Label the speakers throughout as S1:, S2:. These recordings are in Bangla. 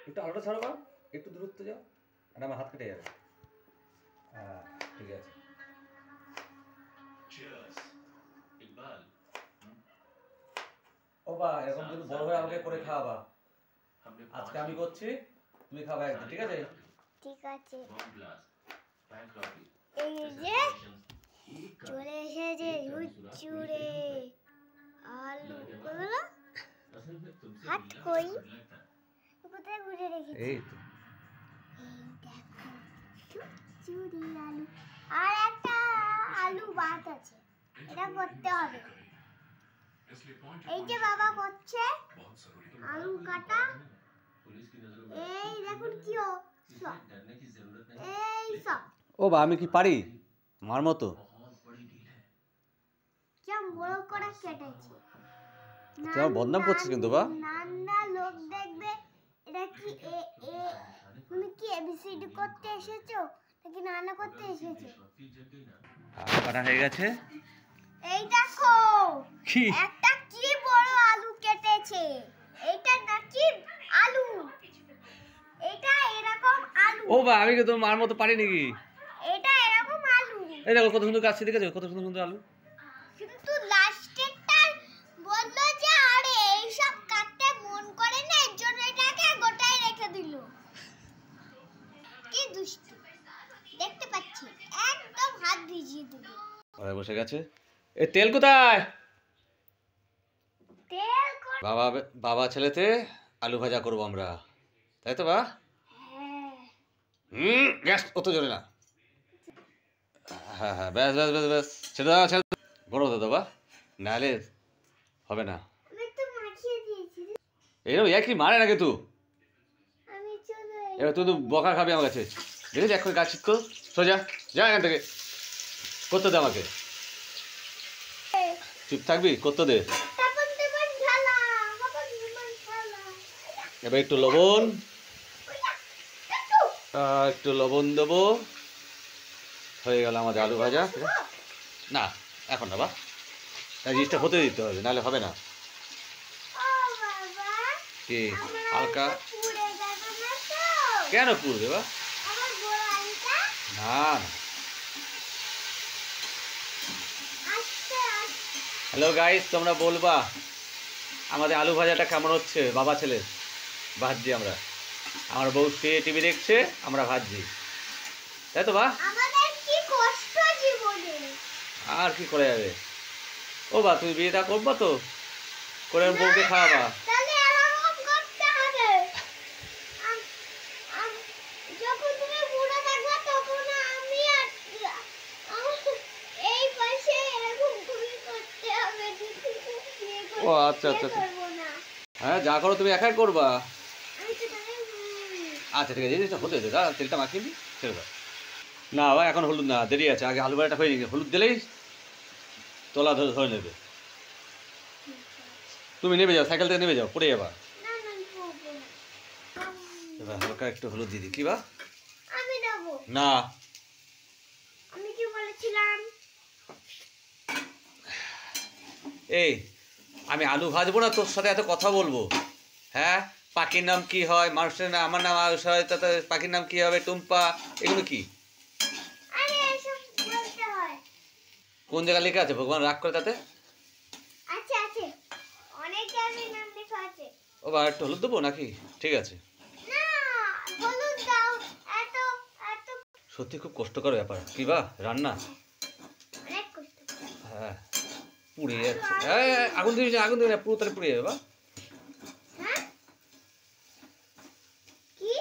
S1: একটু আলোটা ছাড়ো, একটু দূরত্ব যাও, আর আমার হাত কেটে যাবে। হ্যাঁ ঠিক আছে। ও বা এরকম কিন্তু বড় হয়ে আমাকে করে খাওয়াবা। আজকে আমি করছি, তুমি খাবা একদিন, ঠিক আছে?
S2: ঠিক আছে। এই যে চলে এসেছে ঝুরঝুরে আলু, বলো হাত কই কোথায় ঘুরে রেখেছি?
S1: এই তো
S2: দেখো ঝুরঝুরে আলু, আর একটা আলু বাদ আছে, এটা করতে হবে। এই যে বাবা করছে আলু কাটা, এই দেখুন কি এই সব।
S1: ও বা আমি কি পারি মার মতো?
S2: কেমন বড় করে কেটেছি।
S1: তুই আমার বদনাম করছিস কিন্তু বা।
S2: নানা লোক দেখবে এটা কি তুমি কি এবিসিডি করতে এসেছো নাকি নানা করতে এসেছো?
S1: কাটা হয়ে গেছে।
S2: এই দেখো
S1: কি
S2: একটা কি বড় আলু কেটেছে, এইটা নাকি আলু, এটা এরকম আলু।
S1: ও বা আমি কি তোর মার মতো পারি নাকি?
S2: এটা এরকম আলু।
S1: এই দেখো কত সুন্দর কাটছে, দেখেছো কত সুন্দর সুন্দর আলু।
S2: কিন্তু লাস্টেরটা বললো যে আরে এই সব কাটতে মন করে না, এর জন্য এটাকে গোটাই রেখে দিল। কি দুষ্টু, দেখতে পাচ্ছি একদম হাত ভিজিয়ে দিল।
S1: ওরা বসে গেছে। এ তেল কোথায়?
S2: তেল
S1: বাবা বাবা ছেলেতে আলু ভাজা করবো আমরা, তাই তো বা?
S2: হ্যাঁ
S1: গ্যাস অত জোরে না। হ্যাঁ হ্যাঁ ব্যাস ব্যাস ব্যাস ব্যাস, ছেড়ে দাও ছেড়ে দাও। বড় হতে দাও বা, নাহলে হবে না।
S2: আমি তো মাখিয়ে দিয়েছি।
S1: এইরকম একই মারে নাকি তুই?
S2: আমি চলে
S1: এবার তুই তো বকা খাবি আমার কাছে, দেখেছি এখন কাজ তো সোজা যা এখান থেকে, করতে দে আমাকে। চুপ থাকবি, করতে দে।
S2: তারপর দেবেন ঢালা, বাবা দেবেন ঢালা।
S1: এবার একটু লবণ, একটু লবণ দেবো, হয়ে গেল আমাদের আলু ভাজা। না এখন না বা, এই জিনিসটা হতে দিতে হবে, নাহলে হবে না।
S2: ও বাবা,
S1: কি
S2: আমার
S1: হালকা
S2: আলুটা পুড়ে যাবে না তো?
S1: কেন পুড়বে বা?
S2: আমার বড় আলুটা
S1: না
S2: আস্তে আস্তে।
S1: হ্যালো গাইস, তোমরা বলবা আমাদের আলু ভাজাটা কেমন হচ্ছে। বাবা ছেলে ভাজছি আমরা, আমার বউ শুয়ে টিভি দেখছে, আমরা ভাজছি, তাই তো বা?
S2: আমাদের কি কষ্ট জীবনে।
S1: আর কি করে যাবে। ও বা তুমি বিয়েটা করবা তো, করে বউকে খাওয়াবা।
S2: তাহলে এরকম করতে হবে। আম- আম- যখন তুমি বুড়ো থাকবে তখন আমি আর এই পাশে এরকম তুমি করতে হবে।
S1: ও আচ্ছা আচ্ছা আচ্ছা,
S2: করবো না।
S1: হ্যাঁ যা করো তুমি একাই করবা।
S2: আমি তো তাহলে
S1: আচ্ছা ঠিক আছে, জিনিসটা হতে দে, তেলটা মাখিয়ে নি, ছেড়ে দাও। না ভাই এখন হলুদ না, দেরি আছে, আগে আলু ভাজাটা হয়ে গেছে, হলুদ দিলেই তলা ধরে ধরে নেবে। তুমি নেমে যাও, সাইকেল থেকে নেমে যাও, পড়ে যাবা।
S2: না না আমি করবো না।
S1: এবার হালকা একটু হলুদ দিয়ে দিই, কি বা?
S2: আমি দেবো।
S1: না
S2: আমি কি বলেছিলাম?
S1: এই আমি আলু ভাজবো না, তোর সাথে এত কথা বলবো? হ্যাঁ, পাখির নাম কি হয়, মানুষের নাম, আমার নাম আয়ুষ হয়, তাতে পাখির নাম কি হবে, টুম্পা, এগুলো কি?
S2: আরে এসব বলতে হয়।
S1: কোন জায়গায় লেখা আছে, ভগবান রাগ করে তাতে?
S2: আছে আছে, অনেক জায়গায় নাম লেখা আছে।
S1: ও বা একটু হলুদ দেবো নাকি? ঠিক আছে।
S2: না, হলুদ দাও। এত এত
S1: সত্যি খুব কষ্টকর ব্যাপার, কি বা রান্না।
S2: অনেক কষ্ট।
S1: হ্যাঁ পুড়ে যাচ্ছে, হ্যাঁ আগুন দিবি না, আগুন দিবি না, পুরো তাহলে পুড়ে যাবে বা।
S2: হ্যাঁ কি?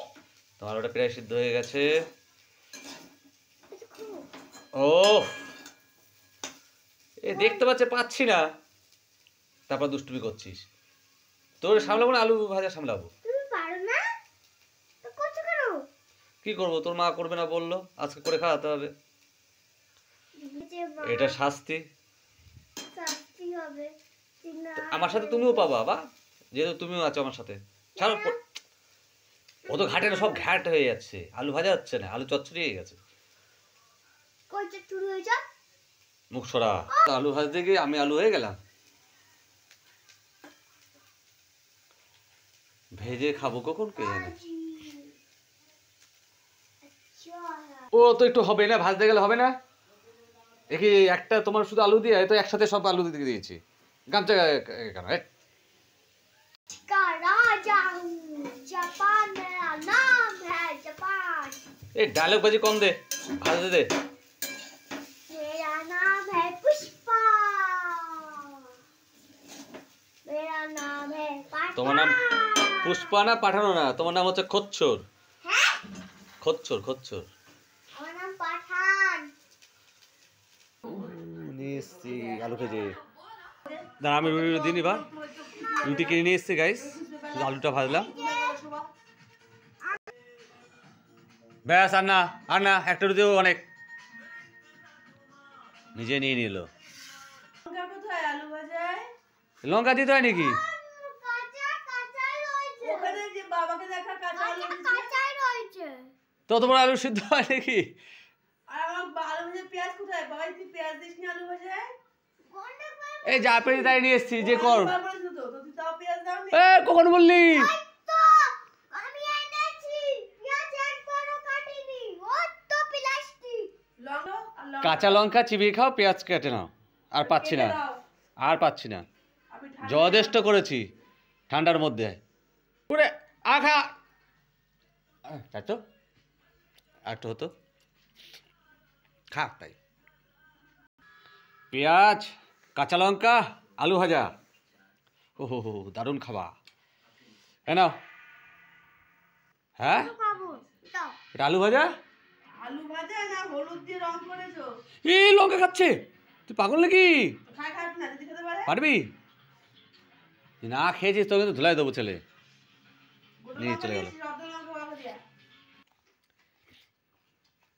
S1: তোমার ওটা প্রায় সিদ্ধ হয়ে গেছে। ও এ দেখতে পাচ্ছি না, তারপর দুষ্টুমি করছিস। তোর সামলাবো না, আলু ভাজা সামলাবো।
S2: তুমি পারো না তো কত করো?
S1: কি করবো, তোর মা করবে না বললো, আজকে করে খাওয়াতে হবে। এটা শাস্তি,
S2: শাস্তি হবে।
S1: আমার সাথে তুমিও পাবা বা, যেহেতু তুমিও আছো আমার সাথে। ছাড়ো, ও তো ঘাটে না, সব ঘ্যাট হয়ে যাচ্ছে, আলু ভাজা হচ্ছে না, আলু চচ্চড়ি হয়ে গেছে।
S2: কইতে শুরু হয়ে যা।
S1: মুখ সরা, আলু ভাজতে গিয়ে আমি আলু হয়ে গেলাম। ভেজে খাবো কখন কে জানে।
S2: আচ্ছা
S1: ও তো একটু হবে না, ভাজতে গেলে হবে না। দেখি একটা তোমার শুধু আলু দিয়ে, তো একসাথে সব আলু দিয়ে দিয়েছি। গামছা কেন?
S2: का राजा हूँ जापान मेरा नाम है जापान
S1: এই ডায়লগ বাজি কম দে, ভাজতে দে।
S2: मेरा नाम है पुष्पा मेरा नाम है
S1: তোমার নাম পুষ্পা না, পাঠানো না, তোমার নাম হচ্ছে খচ্চর।
S2: है
S1: খচ্চর খচ্চর।
S2: আমার নাম পাঠান
S1: নিয়েছি আলু ভেজে। দাঁড়া আমি রুটি দিই বা রুটি কিনে নিয়ে এসছি গাইস, আলুটা ভাজলাম। ব্যাস আর না একটা রুটিও অনেক। নিজে নিয়ে নিল। লঙ্কা দিতে হয় নাকি?
S2: কাঁচা কাঁচাই রয়েছে
S3: ওখানে যে বাবাকে দেখা কাঁচা আলু দিচ্ছে।
S2: কাঁচাই রয়েছে
S1: তত বড় আলু সিদ্ধ হয় নাকি?
S3: আর আমার আলু ভাজা পেঁয়াজ কোথায়? বাবা তুই পেঁয়াজ দিস নি আলু ভাজায়?
S2: কোনটা করে
S1: এই যা পেরে তাই নিয়ে এসছি, যে কর।
S3: বাবা বলেছিল তো, তো তুই তাও পেঁয়াজ দাও নি?
S1: এ কখন বললি?
S2: তো আমি এনেছি পেঁয়াজ একবারও কাটিনি ও তো প্লাস্টিক
S3: লঙ্কা আর লঙ্কা
S1: কাঁচা লঙ্কা চিবিয়ে খাও, পেঁয়াজ কেটে নাও। আর পাচ্ছি না,
S3: কেটে দাও।
S1: আর পাচ্ছি না।
S3: আমি ঠান্ডা-
S1: যথেষ্ট করেছি ঠান্ডার মধ্যে। পুরে আখা তাই তো আর একটু হতো, খা তাই। পেঁয়াজ, কাঁচা লঙ্কা, আলু ভাজা, ও হো হো দারুণ খাবা। হ্যাঁ নাও। হ্যাঁ
S2: খাবো দাও
S1: এটা আলু ভাজা।
S3: আলু ভাজা না হলুদ দিয়ে রং করেছো?
S1: এই লঙ্কা খাচ্ছে, তুই পাগল নাকি?
S3: খাই খাবি না যদি খেতে পারে?
S1: পারবি? না খেয়েছিস তো কিন্তু ধুলাই দেবো ছেলে।
S3: গোটা
S1: নিয়ে
S3: লঙ্কা
S1: চলে গেল।
S3: দিয়েছিস, অর্ধ লঙ্কা বাবাকে দিয়া।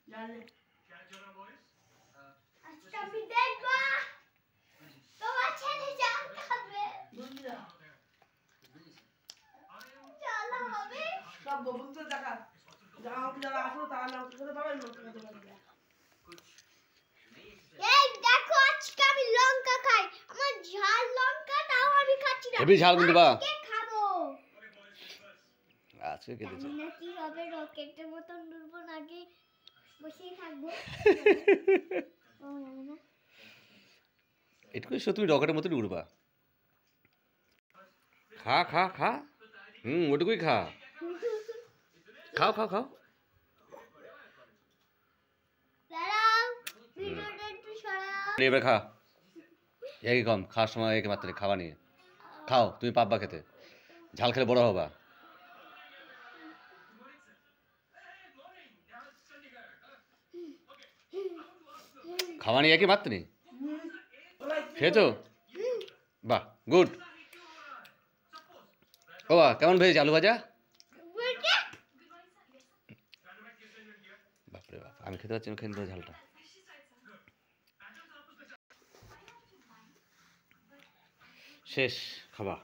S3: জানলে?
S2: আজকে আমি দেখবা তোমার ছেলে জাম খাবে
S3: বুঝলি না?
S2: চলো হবে
S3: সব বন্ধু দেখা যারা আসলো তারা লঙ্কা খেতে পারবে, লঙ্কা খেতে পারবে না।
S2: এই দেখো আজকে আমি লঙ্কা খাই আমার ঝাল লঙ্কা তাও আমি খাচ্ছি না
S1: হেবি ঝাল কিন্তু বা।
S2: আজকে খাবো
S1: আজকে কেটেছে।
S2: আমি নাকি হবে রকেটের মতন উড়বো নাকি বসেই থাকবো ও না
S1: এটুকু তুমি রকেটের মতন উড়বা। খা খা খা, ওটুকুই খা। খাও খাও খাও।
S2: দাঁড়াও ভিডিওটা একটু সরাও
S1: এবার খা, একই কম খাওয়ার সময় একই মাত্রায় খাওয়া নিয়ে খাও। তুমি পাব্বা খেতে, ঝাল খেলে বড় হবা। খাওয়া নিয়ে একই মাত্র নেই, খেয়েছো? বাহ গুড। ও বাহ কেমন ভেজেছে আলু ভাজা?
S2: বলতে
S1: বাপরে বাপ, আমি খেতে পাচ্ছি না, খেতে দেবো ঝালটা। শেষ খাবা।